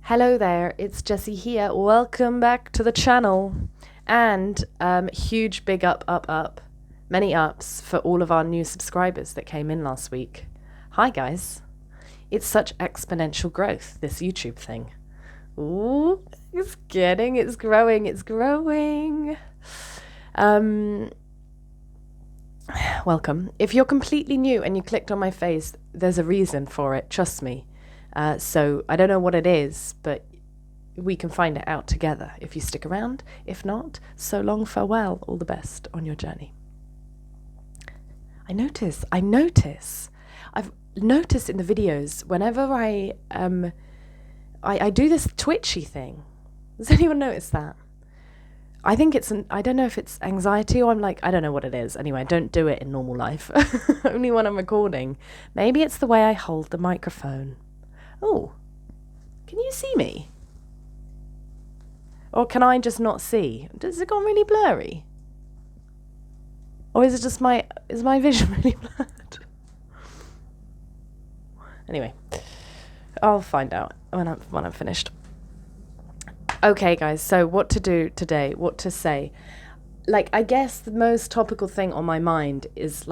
Hello there, it's Jessie here. Welcome back to the channel. And huge big up. Many ups for all of our new subscribers that came in last week. Hi guys. It's such exponential growth, this YouTube thing. Ooh, it's growing. Welcome. If you're completely new and you clicked on my face, there's a reason for it, trust me. So I don't know what it is, but we can find it out together if you stick around. If not, so long, farewell, all the best on your journey. I've noticed in the videos, whenever I do this twitchy thing. Does anyone notice that? I think I don't know if it's anxiety or I don't know what it is. Anyway, I don't do it in normal life, only when I'm recording. Maybe it's the way I hold the microphone. Oh, can you see me? Or can I just not see? Does it gone really blurry? Or is it just is my vision really blurred? Anyway, I'll find out when I'm finished. Okay, guys, so what to do today, what to say. I guess the most topical thing on my mind is,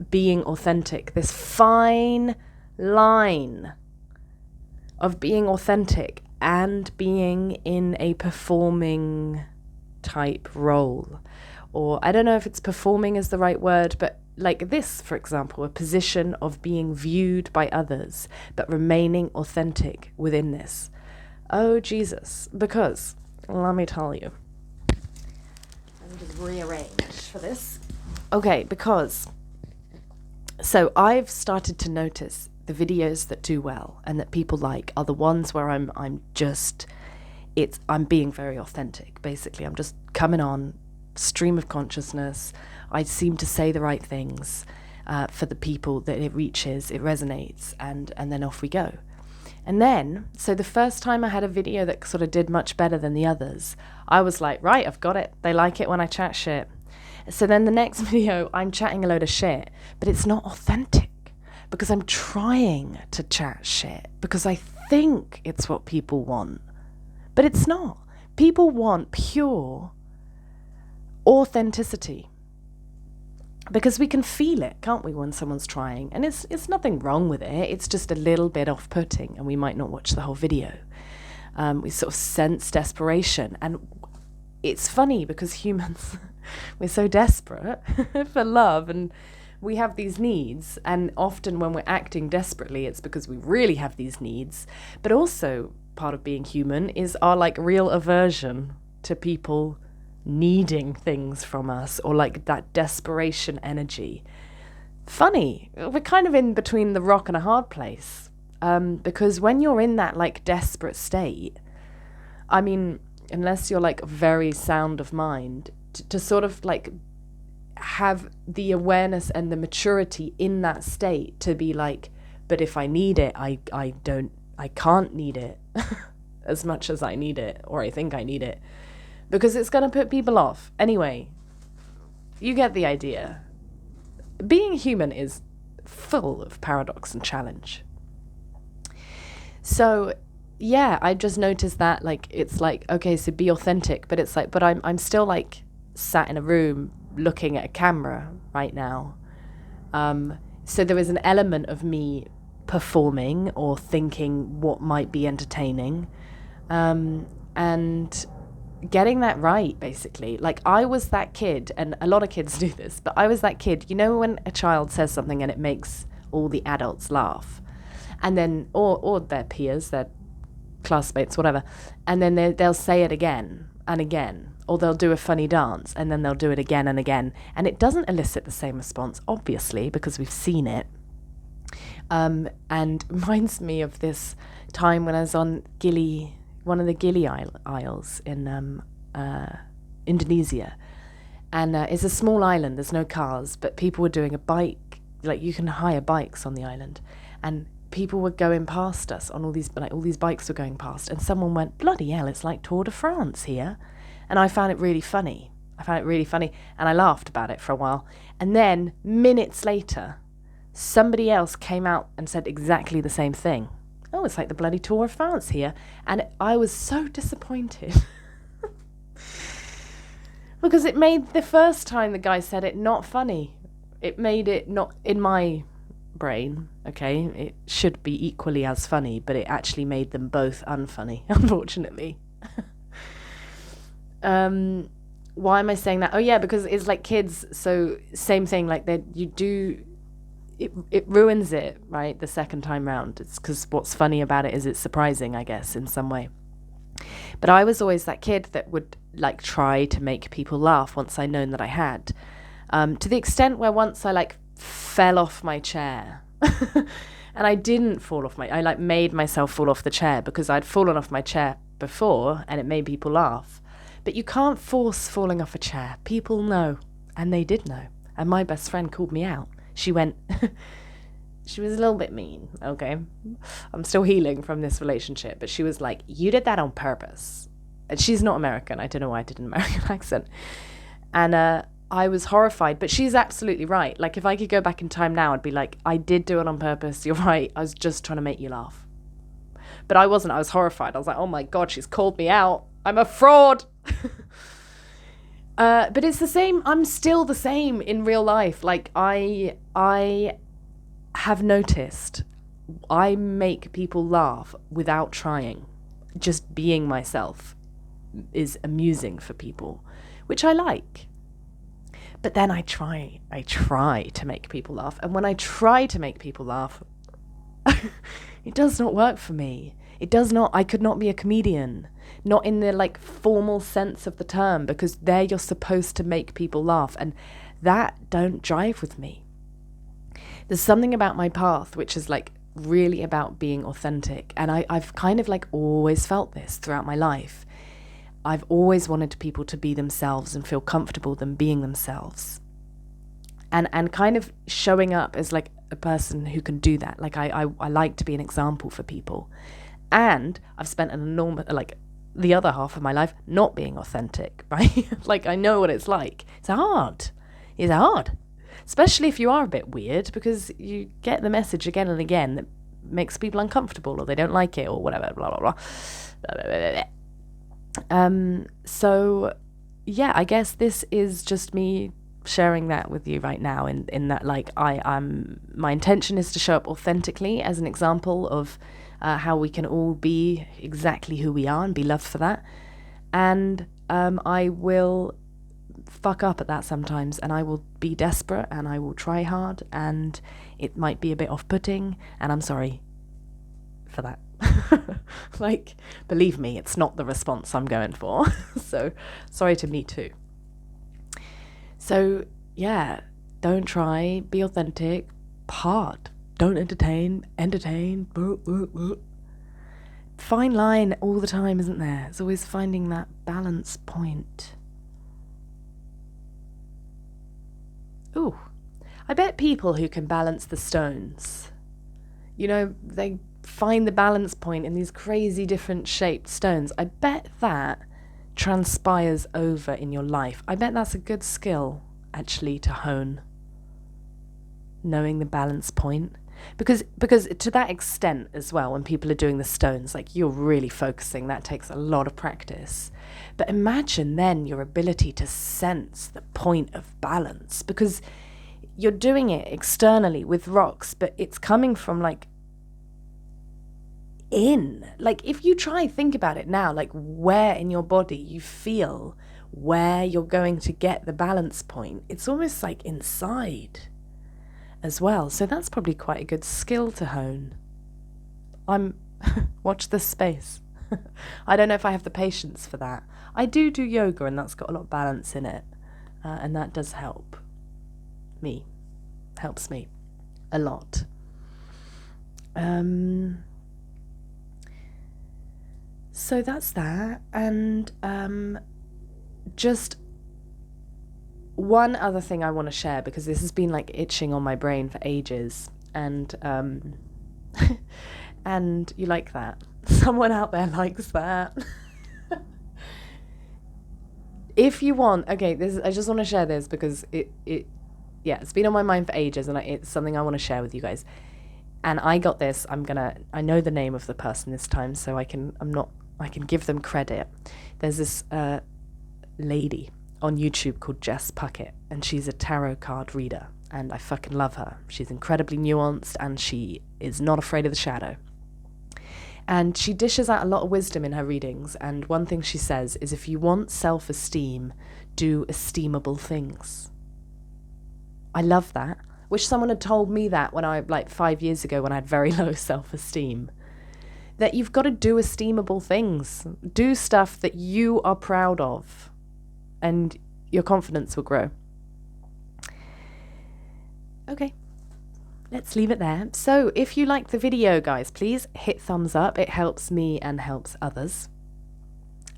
being authentic. This fine line of being authentic and being in a performing type role. Or I don't know if it's performing is the right word, but this, for example, a position of being viewed by others, but remaining authentic within this. Oh, Jesus. Because, let me tell you. Let me just rearrange for this. Okay, because. So I've started to notice the videos that do well and that people like are the ones where I'm being very authentic. Basically, I'm just coming on, stream of consciousness. I seem to say the right things for the people that it reaches, it resonates, and then off we go. And then, so the first time I had a video that sort of did much better than the others, I was like, right, I've got it. They like it when I chat shit. So then the next video, I'm chatting a load of shit, but it's not authentic because I'm trying to chat shit because I think it's what people want, but it's not. People want pure authenticity. Because we can feel it, can't we, when someone's trying? And it's nothing wrong with it. It's just a little bit off-putting, and we might not watch the whole video. We sort of sense desperation. And it's funny because humans, we're so desperate for love, and we have these needs. And often when we're acting desperately, it's because we really have these needs. But also, part of being human is our real aversion to people needing things from us, or that desperation energy. Funny, we're kind of in between the rock and a hard place, because when you're in that desperate state, I mean, unless you're very sound of mind, to sort of have the awareness and the maturity in that state to be but if I need it, I can't need it as much as I need it, or I think I need it, because it's going to put people off. Anyway, you get the idea. Being human is full of paradox and challenge. So, yeah, I just noticed that, it's okay, so be authentic, but it's but I'm still, sat in a room looking at a camera right now. So there is an element of me performing or thinking what might be entertaining, and getting that right, basically. I was that kid, and a lot of kids do this, but I was that kid, when a child says something and it makes all the adults laugh, and then, or their peers, their classmates, whatever, and then they'll say it again and again, or they'll do a funny dance, and then they'll do it again and again, and it doesn't elicit the same response, obviously, because we've seen it. And reminds me of this time when I was on one of the Gili Isles in Indonesia. And it's a small island, there's no cars, but people were doing a bike, you can hire bikes on the island. And people were going past us on all these bikes were going past, and someone went, bloody hell, it's like Tour de France here. And I found it really funny. And I laughed about it for a while. And then, minutes later, somebody else came out and said exactly the same thing. oh, it's like the bloody Tour of France here. And I was so disappointed. Because it made the first time the guy said it not funny. It made it not, in my brain, okay, it should be equally as funny, but it actually made them both unfunny, unfortunately. Why am I saying that? Oh yeah, because it's like kids, so same thing, like that you do, it ruins it, right, the second time round. It's because what's funny about it is it's surprising, I guess, in some way. But I was always that kid that would like try to make people laugh once I'd known that I had, to the extent where once I like fell off my chair and I didn't fall off I like made myself fall off the chair because I'd fallen off my chair before and it made people laugh. But you can't force falling off a chair. People know, and they did know. And my best friend called me out. She went, she was a little bit mean, okay? I'm still healing from this relationship, but she was like, you did that on purpose. And she's not American. I don't know why I did an American accent. And I was horrified, but she's absolutely right. Like, if I could go back in time now, I'd be like, I did do it on purpose. You're right. I was just trying to make you laugh. But I wasn't. I was horrified. I was like, oh my God, she's called me out. I'm a fraud. But it's the same. I'm still the same in real life. Like, I have noticed I make people laugh without trying. Just being myself is amusing for people, which I like. But then I try to make people laugh. And when I try to make people laugh, it does not work for me. It does not. I could not be a comedian. Not in the like formal sense of the term, because there you're supposed to make people laugh. And that don't jive with me. There's something about my path which is like really about being authentic. And I've kind of like always felt this throughout my life. I've always wanted people to be themselves and feel comfortable them being themselves. And kind of showing up as like a person who can do that. Like I like to be an example for people. And I've spent an enormous, like the other half of my life not being authentic, right? Like I know what it's like. It's hard. It's hard. Especially if you are a bit weird, because you get the message again and again that makes people uncomfortable or they don't like it or whatever, blah, blah, blah. Blah, blah, blah, blah. So yeah, I guess this is just me sharing that with you right now in that like my intention is to show up authentically as an example of how we can all be exactly who we are and be loved for that. And I will fuck up at that sometimes, and I will be desperate and I will try hard, and it might be a bit off-putting, and I'm sorry for that. Like, believe me, it's not the response I'm going for. So sorry to me too. So yeah, don't try, be authentic, hard. Don't entertain. Fine line all the time, isn't there? It's always finding that balance point. Ooh, I bet people who can balance the stones, you know, they find the balance point in these crazy different shaped stones. I bet that transpires over in your life. I bet that's a good skill, actually, to hone. Knowing the balance point. Because to that extent as well, when people are doing the stones, like you're really focusing, that takes a lot of practice. But imagine then your ability to sense the point of balance, because you're doing it externally with rocks, but it's coming from like if you try think about it now, like where in your body you feel where you're going to get the balance point, it's almost like inside as well. So that's probably quite a good skill to hone. Watch this space. I don't know if I have the patience for that. I do yoga, and that's got a lot of balance in it, and that does help me. Helps me a lot. So that's that, and just one other thing I want to share, because this has been like itching on my brain for ages, and and you like that. Someone out there likes that. If you want, okay, I just want to share this because it's been on my mind for ages, and it's something I want to share with you guys. And I got this. I know the name of the person this time, so I can give them credit. There's this lady on YouTube called Jess Puckett, and she's a tarot card reader, and I fucking love her. She's incredibly nuanced, and she is not afraid of the shadow. And she dishes out a lot of wisdom in her readings, and one thing she says is, if you want self-esteem, do esteemable things. I love that. Wish someone had told me that when 5 years ago, when I had very low self-esteem. That you've got to do esteemable things. Do stuff that you are proud of, and your confidence will grow. Okay, let's leave it there. So if you like the video, guys, please hit thumbs up. It helps me and helps others.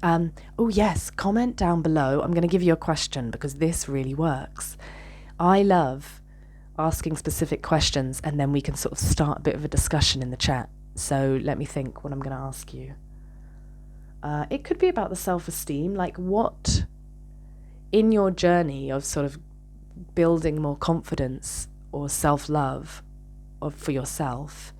Oh yes, comment down below. I'm going to give you a question because this really works. I love asking specific questions, and then we can sort of start a bit of a discussion in the chat. So let me think what I'm going to ask you. It could be about the self-esteem, like what in your journey of sort of building more confidence or self-love for yourself,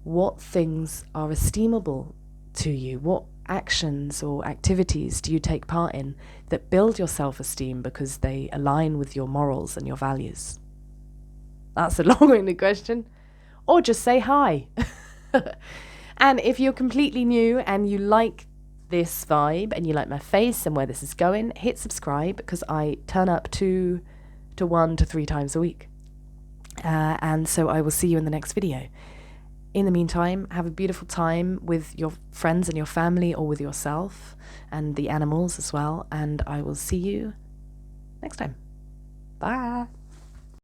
what things are esteemable to you? What actions or activities do you take part in that build your self-esteem because they align with your morals and your values? That's a long-winded question. Or just say hi. And if you're completely new and you like this vibe and you like my face and where this is going, hit subscribe, because I turn up 2 to 1 to 3 times a week. And so I will see you in the next video. In the meantime, have a beautiful time with your friends and your family, or with yourself and the animals as well. And I will see you next time. Bye.